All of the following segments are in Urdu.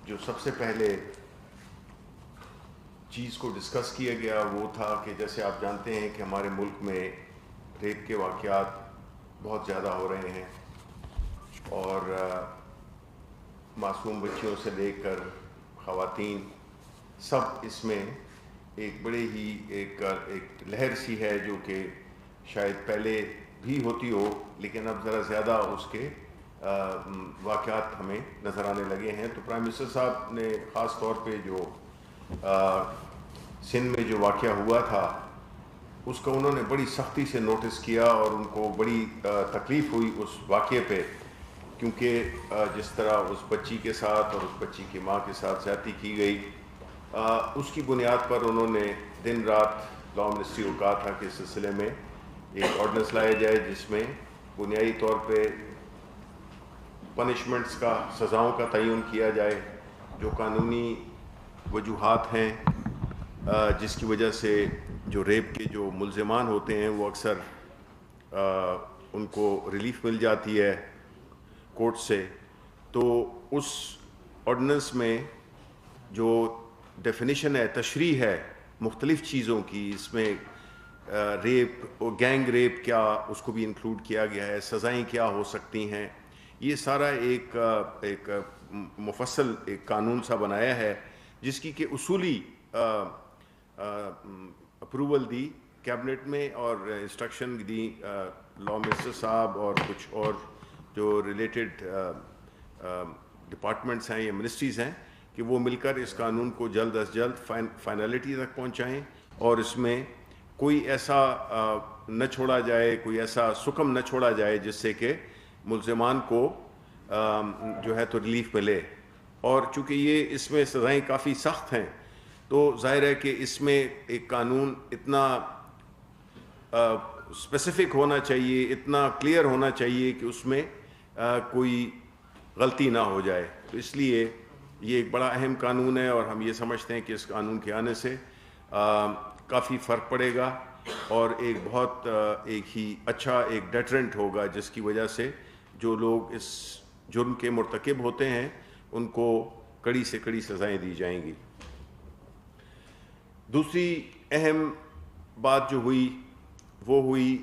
جو سب سے پہلے چیز کو ڈسکس کیا گیا وہ تھا کہ جیسے آپ جانتے ہیں کہ ہمارے ملک میں ریپ کے واقعات بہت زیادہ ہو رہے ہیں اور معصوم بچیوں سے لے کر خواتین سب اس میں ایک بڑے ہی ایک لہر سی ہے جو کہ شاید پہلے بھی ہوتی ہو لیکن اب ذرا زیادہ اس کے واقعات ہمیں نظر آنے لگے ہیں. تو پرائم منسٹر صاحب نے خاص طور پہ جو سندھ میں جو واقعہ ہوا تھا اس کا انہوں نے بڑی سختی سے نوٹس کیا اور ان کو بڑی تکلیف ہوئی اس واقعے پہ، کیونکہ جس طرح اس بچی کے ساتھ اور اس بچی کی ماں کے ساتھ زیادتی کی گئی، اس کی بنیاد پر انہوں نے دن رات لا منسٹری کو کہا تھا کہ اس سلسلے میں ایک آرڈیننس لایا جائے جس میں بنیادی طور پہ پنشمنٹس کا، سزاؤں کا تعین کیا جائے، جو قانونی وجوہات ہیں جس کی وجہ سے جو ریپ کے جو ملزمان ہوتے ہیں وہ اکثر ان کو ریلیف مل جاتی ہے کورٹ سے. تو اس آرڈیننس میں جو ڈیفینیشن ہے، تشریح ہے مختلف چیزوں کی، اس میں ریپ، گینگ ریپ کیا، اس کو بھی انکلوڈ کیا گیا ہے، سزائیں کیا ہو سکتی ہیں. یہ سارا ایک مفصل ایک قانون سا بنایا ہے جس کی کہ اصولی اپروول دی کیبنٹ میں اور انسٹرکشن دی لا منسٹر صاحب اور کچھ اور جو ریلیٹڈ ڈپارٹمنٹس ہیں یا منسٹریز ہیں کہ وہ مل کر اس قانون کو جلد از جلد فائنلٹی تک پہنچائیں اور اس میں کوئی ایسا نہ چھوڑا جائے، کوئی ایسا سکم نہ چھوڑا جائے جس سے کہ ملزمان کو جو ہے تو ریلیف ملے. اور چونکہ یہ اس میں سزائیں کافی سخت ہیں تو ظاہر ہے کہ اس میں ایک قانون اتنا اسپیسیفک ہونا چاہیے، اتنا کلیئر ہونا چاہیے کہ اس میں کوئی غلطی نہ ہو جائے. تو اس لیے یہ ایک بڑا اہم قانون ہے اور ہم یہ سمجھتے ہیں کہ اس قانون کے آنے سے کافی فرق پڑے گا اور ایک بہت ایک ہی اچھا ایک ڈیٹرنٹ ہوگا جس کی وجہ سے جو لوگ اس جرم کے مرتکب ہوتے ہیں ان کو کڑی سے کڑی سزائیں دی جائیں گی. دوسری اہم بات جو ہوئی وہ ہوئی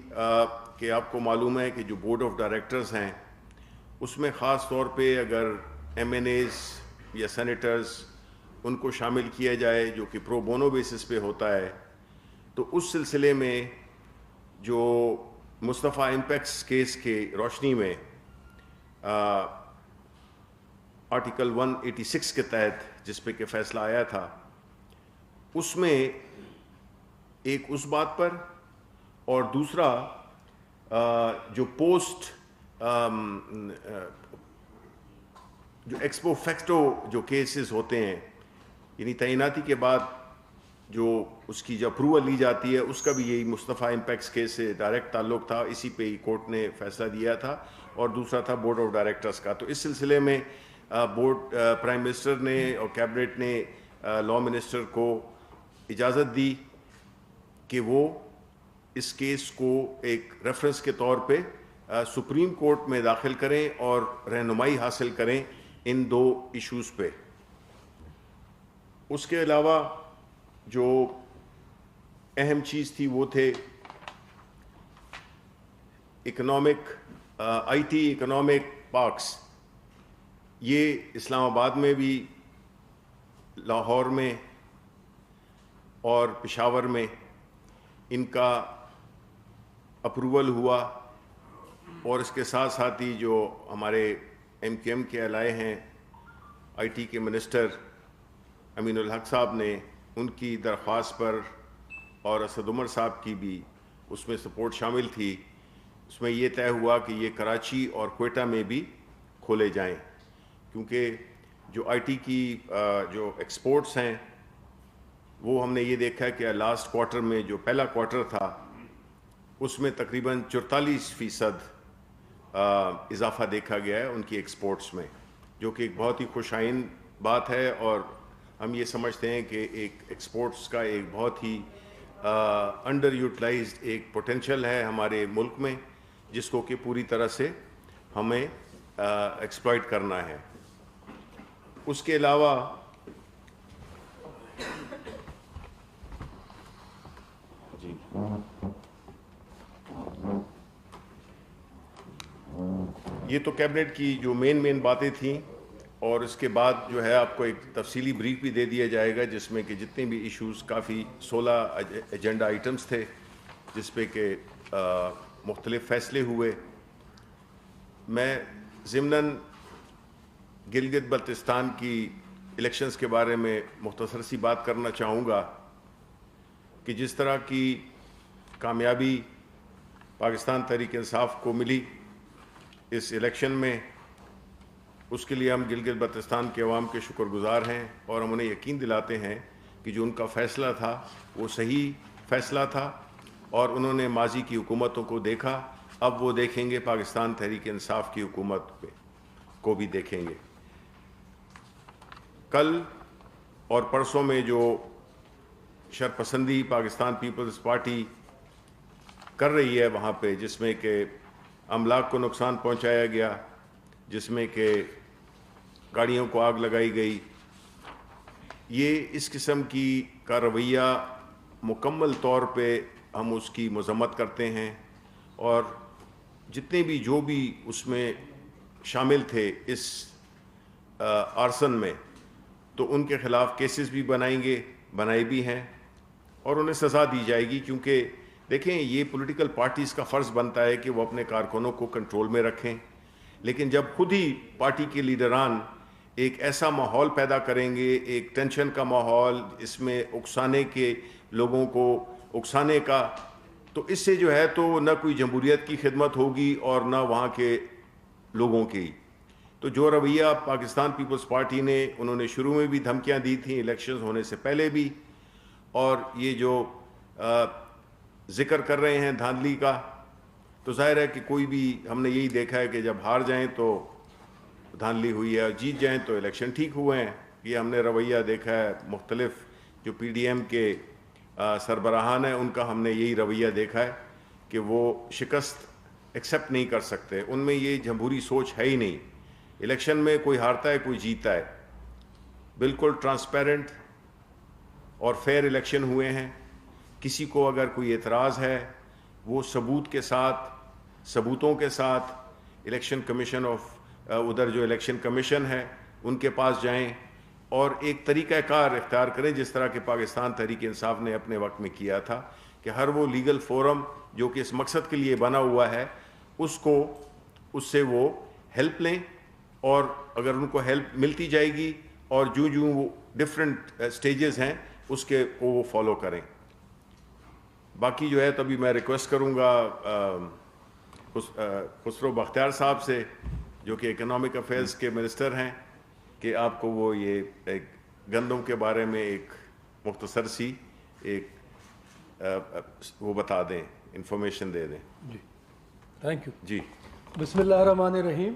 کہ آپ کو معلوم ہے کہ جو بورڈ آف ڈائریکٹرز ہیں اس میں خاص طور پہ اگر ایم این ایز یا سینیٹرز ان کو شامل کیا جائے جو کہ پرو بونو بیسس پہ ہوتا ہے، تو اس سلسلے میں جو مصطفیٰ امپیکس کیس کے روشنی میں آرٹیکل 186 کے تحت جس پہ کہ فیصلہ آیا تھا، اس میں ایک اس بات پر اور دوسرا جو پوسٹ جو ایکسپو فیکٹو جو کیسز ہوتے ہیں، یعنی تعیناتی کے بعد جو اس کی جو اپروول لی جاتی ہے، اس کا بھی یہی مصطفیٰ امپیکس کیس سے ڈائریکٹ تعلق تھا، اسی پہ ہی کورٹ نے فیصلہ دیا تھا. اور دوسرا تھا بورڈ آف ڈائریکٹرز کا. تو اس سلسلے میں بورڈ پرائم منسٹر نے اور کیبنٹ نے لا منسٹر کو اجازت دی کہ وہ اس کیس کو ایک ریفرنس کے طور پہ سپریم کورٹ میں داخل کریں اور رہنمائی حاصل کریں ان دو ایشوز پہ. اس کے علاوہ جو اہم چیز تھی وہ تھے economic I T economic parks. یہ اسلام آباد میں بھی، لاہور میں اور پشاور میں ان کا اپروول ہوا. اور اس کے ساتھ ساتھ ہی جو ہمارے ایم کیو ایم کے الائے ہیں، آئی ٹی کے منسٹر امین الحق صاحب نے ان کی درخواست پر اور اسد عمر صاحب کی بھی اس میں سپورٹ شامل تھی. اس میں یہ طے ہوا کہ یہ کراچی اور کوئٹہ میں بھی کھولے جائیں، کیونکہ جو آئی ٹی کی جو ایکسپورٹس ہیں وہ ہم نے یہ دیکھا کہ لاسٹ کوارٹر میں جو پہلا کوارٹر تھا اس میں تقریباً 44% اضافہ دیکھا گیا ہے ان کی ایکسپورٹس میں، جو کہ ایک بہت ہی خوش آئند بات ہے. اور ہم یہ سمجھتے ہیں کہ ایک ایکسپورٹس کا ایک بہت ہی انڈر یوٹیلائزڈ ایک پوٹینشل ہے ہمارے ملک میں، جس کو کہ پوری طرح سے ہمیں ایکسپلائٹ کرنا ہے. اس کے علاوہ جی یہ تو کیبنٹ کی جو مین باتیں تھیں، اور اس کے بعد جو ہے آپ کو ایک تفصیلی بریف بھی دے دیا جائے گا جس میں کہ جتنے بھی ایشوز، کافی 16 ایجنڈا آئٹمز تھے جس پہ کہ مختلف فیصلے ہوئے۔ میں ضمناً گلگت بلتستان کی الیکشنز کے بارے میں مختصر سی بات کرنا چاہوں گا کہ جس طرح کی کامیابی پاکستان تحریک انصاف کو ملی اس الیکشن میں، اس کے لیے ہم گلگت بلتستان کے عوام کے شکر گزار ہیں، اور ہم انہیں یقین دلاتے ہیں کہ جو ان کا فیصلہ تھا وہ صحیح فیصلہ تھا، اور انہوں نے ماضی کی حکومتوں کو دیکھا، اب وہ دیکھیں گے پاکستان تحریک انصاف کی حکومت کو بھی دیکھیں گے۔ کل اور پرسوں میں جو شرپسندی پاکستان پیپلز پارٹی کر رہی ہے وہاں پہ، جس میں کہ املاک کو نقصان پہنچایا گیا، جس میں کہ گاڑیوں کو آگ لگائی گئی، یہ اس قسم کا رویہ مکمل طور پہ ہم اس کی مذمت کرتے ہیں، اور جتنے بھی جو بھی اس میں شامل تھے اس آرسن میں، تو ان کے خلاف کیسز بھی بنائے بھی ہیں، اور انہیں سزا دی جائے گی، کیونکہ دیکھیں یہ پولیٹیکل پارٹیز کا فرض بنتا ہے کہ وہ اپنے کارکنوں کو کنٹرول میں رکھیں، لیکن جب خود ہی پارٹی کے لیڈران ایک ایسا ماحول پیدا کریں گے، ایک ٹینشن کا ماحول، اس میں اکسانے کے، لوگوں کو اکسانے کا، تو اس سے جو ہے تو نہ کوئی جمہوریت کی خدمت ہوگی اور نہ وہاں کے لوگوں کی۔ تو جو رویہ پاکستان پیپلز پارٹی نے، انہوں نے شروع میں بھی دھمکیاں دی تھیں الیکشنز ہونے سے پہلے بھی، اور یہ جو ذکر کر رہے ہیں دھاندلی کا، تو ظاہر ہے کہ کوئی بھی، ہم نے یہی دیکھا ہے کہ جب ہار جائیں تو دھاندلی ہوئی ہے اور جیت جائیں تو الیکشن ٹھیک ہوئے ہیں۔ یہ ہم نے رویہ دیکھا ہے، مختلف جو پی ڈی ایم کے سربراہان ہیں ان کا ہم نے یہی رویہ دیکھا ہے کہ وہ شکست ایکسیپٹ نہیں کر سکتے، ان میں یہ جمہوری سوچ ہے ہی نہیں۔ الیکشن میں کوئی ہارتا ہے کوئی جیتا ہے، بالکل ٹرانسپیرنٹ اور فیئر الیکشن ہوئے ہیں۔ کسی کو اگر کوئی اعتراض ہے وہ ثبوتوں کے ساتھ الیکشن کمیشن ادھر جو الیکشن کمیشن ہے ان کے پاس جائیں، اور ایک طریقہ کار اختیار کریں جس طرح کہ پاکستان تحریک انصاف نے اپنے وقت میں کیا تھا، کہ ہر وہ لیگل فورم جو کہ اس مقصد کے لیے بنا ہوا ہے اس سے وہ ہیلپ لیں، اور اگر ان کو ہیلپ ملتی جائے گی اور جو وہ ڈفرینٹ سٹیجز ہیں اس کے کو وہ فالو کریں۔ باقی جو ہے تو ابھی میں ریکویسٹ کروں گا خسرو بختیار صاحب سے، جو کہ اکنامک افیئرز کے منسٹر ہیں، کہ آپ کو وہ یہ ایک گندم کے بارے میں ایک مختصر سی ایک وہ بتا دیں، انفارمیشن دے دیں۔ جی تھینک یو۔ جی بسم اللہ الرحمن الرحیم۔